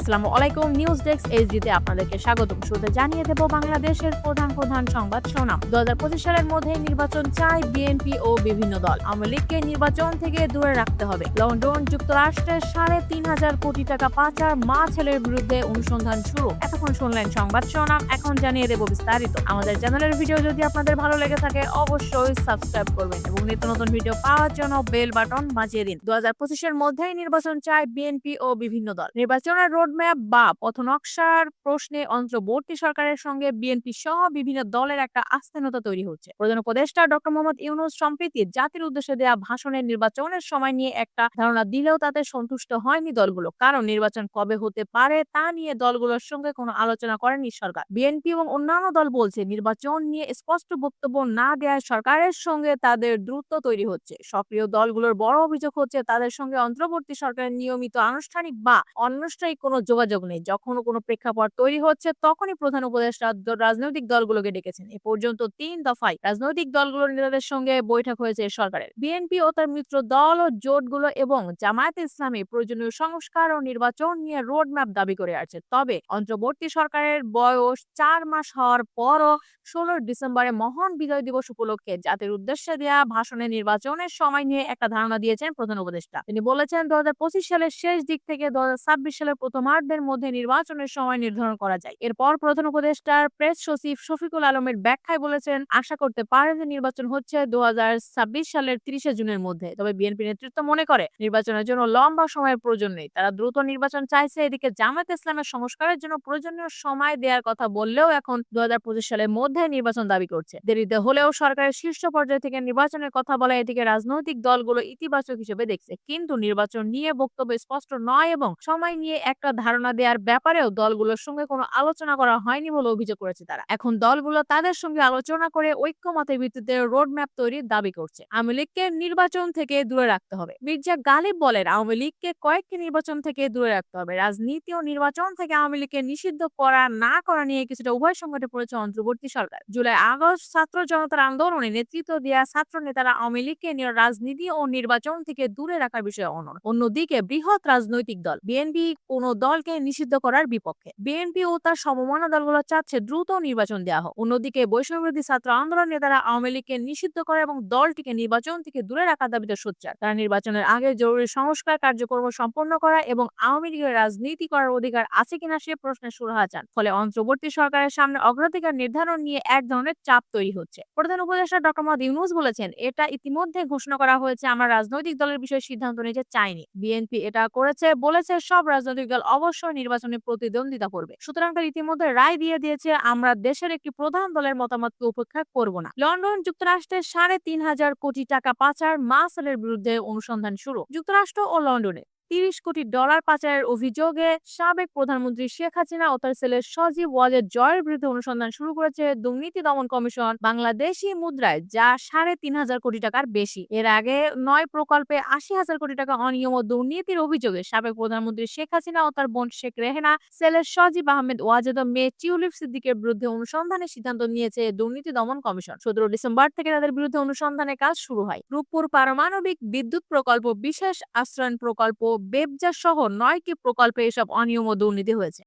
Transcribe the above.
আসসালামু আলাইকুম। News desk এইচডিতে আপনাদেরকে স্বাগতম। শুরুতে জানিয়ে দেব বাংলাদেশের প্রধান সংবাদ শিরোনাম। ২০২৫ সালের মধ্যে নির্বাচন চায় বিএনপি ও বিভিন্ন দল। আওয়ামী লীগকে নির্বাচন থেকে দূরে রাখতে হবে। লন্ডন যুক্তরাষ্ট্রের ৩.৫ কোটি টাকা পাচার মা ছেলের বিরুদ্ধে অনুসন্ধান শুরু। এতক্ষণ শুনলেন সংবাদ শিরোনাম, এখন জানিয়ে দেব বিস্তারিত। আমাদের চ্যানেলের ভিডিও যদি আপনাদের ভালো লেগে থাকে অবশ্যই সাবস্ক্রাইব করবেন এবং নিত্য নতুন ভিডিও পাওয়ার জন্য বেল বাটন বাজিয়ে দিন। ২০২৫-এর মধ্যেই নির্বাচন চায় বিএনপি ও বিভিন্ন দল। নির্বাচনের রোডম্যাপ বা পথনকশার প্রশ্নে অন্তর্বর্তী সরকারের সঙ্গে বিএনপি সহ বিভিন্ন দলের একটা আস্থানতা তৈরি হচ্ছে। প্রধান উপদেষ্টা ডক্টর মোহাম্মদ ইউনূস সম্প্রতি জাতির উদ্দেশ্যে দেয়া ভাষণে নির্বাচনের সময় নিয়ে একটা ধারণা দিলেও তাতে সন্তুষ্ট হয়নি দলগুলো, কারণ নির্বাচন কবে হতে পারে তা নিয়ে দলগুলোর সঙ্গে কোনো আলোচনা করেনি সরকার। বিএনপি এবং অন্যান্য দল বলছে, নির্বাচন নিয়ে স্পষ্ট বক্তব্য না দেওয়ায় সরকারের সঙ্গে তাদের দূরত্ব তৈরি হচ্ছে। সক্রিয় দলগুলোর বড় অভিযোগ হচ্ছে, তাদের সঙ্গে অন্তর্বর্তী সরকারের নিয়মিত আনুষ্ঠানিক বা অনানুষ্ঠানিক কোনো যোগাযোগ নেই। যখন কোনো প্রেক্ষাপট তৈরি হচ্ছে তখনই প্রধান উপদেষ্টা রাজনৈতিক দলগুলোকে ডেকেছেন। এ পর্যন্ত ৩ দফায় রাজনৈতিক দলগুলোর নেতাদের সঙ্গে বৈঠক হয়েছে সরকারের। বিএনপি ও তার মিত্র দল ও জোটগুলো এবং জামায়াতে ইসলামী প্রয়োজনীয় সংস্কার ও নির্বাচন নিয়ে রোডম্যাপ দাবি করে আসছে। তবে অন্তর্বর্তী সরকারের বয়স ৪ মাস হওয়ার পরও ১৬ ডিসেম্বরে মহান বিজয় দিবস উপলক্ষে জাতির উদ্দেশ্যে দেয়া ভাষণে নির্বাচনের সময় নিয়ে একটা ধারণা দিয়েছেন প্রধান উপদেষ্টা। তিনি বলেছেন, ২০২৫ সালের শেষ দিক থেকে ২০২৬ সালের প্রথমার্ধের মধ্যে নির্বাচনের সময় নির্ধারণ করা যায়। এরপর প্রধান উপদেষ্টার প্রেস সচিব শফিকুল আলমের ব্যাখ্যায় বলেছেন, আশা করতে পারেন যে নির্বাচন হচ্ছে ২০২৬ সালের ৩০ জুনের মধ্যে। তবে বিএনপি নেতৃত্ব মনে করে নির্বাচনের জন্য লম্বা সময়ের প্রয়োজন নেই। তারা দ্রুত নির্বাচন চাইছে। এদিকে জামায়াত ইসলামের সংস্কারের জন্য প্রয়োজনীয় সময় দেওয়ার কথা বললেও এখন ২০২৫ সালের মধ্যে নির্বাচন দাবি করছে। দেরিতে হলেও সরকারের শীর্ষ পর্যায় থেকে নির্বাচনের কথা বলা এটিকে রাজনৈতিক দলগুলো ইতিবাচক হিসেবে দেখছে। কিন্তু নির্বাচন নিয়ে বক্তব্য স্পষ্ট নয় এবং সময় নিয়ে একটা ধারণা দেওয়ার ব্যাপারেও দলগুলোর সঙ্গে কোনো আলোচনা করা হয়নি বলে অভিযোগ করেছে তারা। এখন দলগুলো তাদের সঙ্গে আলোচনা করে ঐক্যমতের ভিত্তিতে রোডম্যাপ তৈরির দাবি করছে। আওয়ামী লীগকে নির্বাচন থেকে দূরে রাখতে হবে। মির্জা গালিব বলেন, আওয়ামী লীগকে কয়েকটি নির্বাচন থেকে দূরে রাখতে হবে। রাজনীতি ও নির্বাচন থেকে আওয়ামী লীগকে নিষিদ্ধ করা না করা নিয়ে কিছুটা উভয় সংকটে পড়েছে অন্তর্বর্তী সরকার। জুলাই আগস্ট ছাত্র জনতার আন্দোলনে নেতৃত্ব দেওয়া ছাত্র নেতারা আওয়ামী লীগকে রাজনীতি ও নির্বাচন থেকে দূরে রাখার বিষয়ে অনড়। অন্যদিকে বৃহৎ রাজনৈতিক দল বিএনপি কোন দলকে নিষিদ্ধ করার বিপক্ষে। বিএনপি ও তার সমমনা দলগুলো চাচ্ছে দ্রুত নির্বাচন দেওয়া হোক। অন্যদিকে বৈষম্যবিরোধী ছাত্র আন্দোলন নেতারা আওয়ামী লীগকে নিষিদ্ধ করা এবং দলটিকে নির্বাচন থেকে দূরে রাখার দাবিতে সোচ্চার। তারা নির্বাচনের আগে জরুরি সংস্কার কার্যক্রম সম্পন্ন করা এবং আওয়ামী লীগের রাজনীতি করার অধিকার আছে কিনা সে প্রশ্নের সুরাহা চান। ফলে অন্তর্বর্তী সরকারের সামনে অগ্রাধিকার নির্ধারণ নিয়ে এক ধরনের চাপ তৈরি হচ্ছে। প্রধান উপদেষ্টা ডক্টর মোহাম্মদ ইউনূস বলেছেন, এটা ইতিমধ্যে ঘোষণা করা হয়েছে, আমরা রাজনৈতিক দলের বিষয়ে সিদ্ধান্ত নিতে চাইনি। বিএনপি এটা করেছে, বলেছে সব রাজনৈতিক দল অবশ্যই নির্বাচনে প্রতিদ্বন্দ্বিতা করবে। সুতরাং তার ইতিমধ্যে রায় দিয়ে দিয়েছে, আমরা দেশের একটি প্রধান দলের মতামতকে উপেক্ষা করব না। লন্ডন যুক্তরাষ্ট্রের ৩.৫ কোটি টাকা পাচার মা ছেলের বিরুদ্ধে অনুসন্ধান শুরু। যুক্তরাষ্ট্র ও লন্ডনে $৩০ কোটি পাচারের অভিযোগে সাবেক প্রধানমন্ত্রী শেখ হাসিনা ও তার ছেলে সজীব ওয়াজেদ জয়ের বিরুদ্ধে অনুসন্ধান শুরু করেছে দুর্নীতি দমন কমিশন বাংলাদেশি মুদ্রায় যা ৩৫০ কোটি টাকার বেশি। এর আগে ৯ প্রকল্পে ৮০,০০০ কোটি টাকা অনিয়ম ও দুর্নীতির অভিযোগে সাবেক প্রধানমন্ত্রী শেখ হাসিনা ও তার বোন শেখ রেহেনা, ছেলে সজীব আহমেদ ওয়াজেদ ও মেয়ে টিউলিপ সিদ্দিকের বিরুদ্ধে অনুসন্ধানের সিদ্ধান্ত নিয়েছে দুর্নীতি দমন কমিশন। ১৭ ডিসেম্বর থেকে তাদের বিরুদ্ধে অনুসন্ধানের কাজ শুরু হয়। রূপপুর পারমাণবিক বিদ্যুৎ প্রকল্প, বিশেষ আশ্রয়ণ প্রকল্প, বেবজা সহ ৯টি প্রকল্পে এসব অনিয়ম ও দুর্নীতি হয়েছে।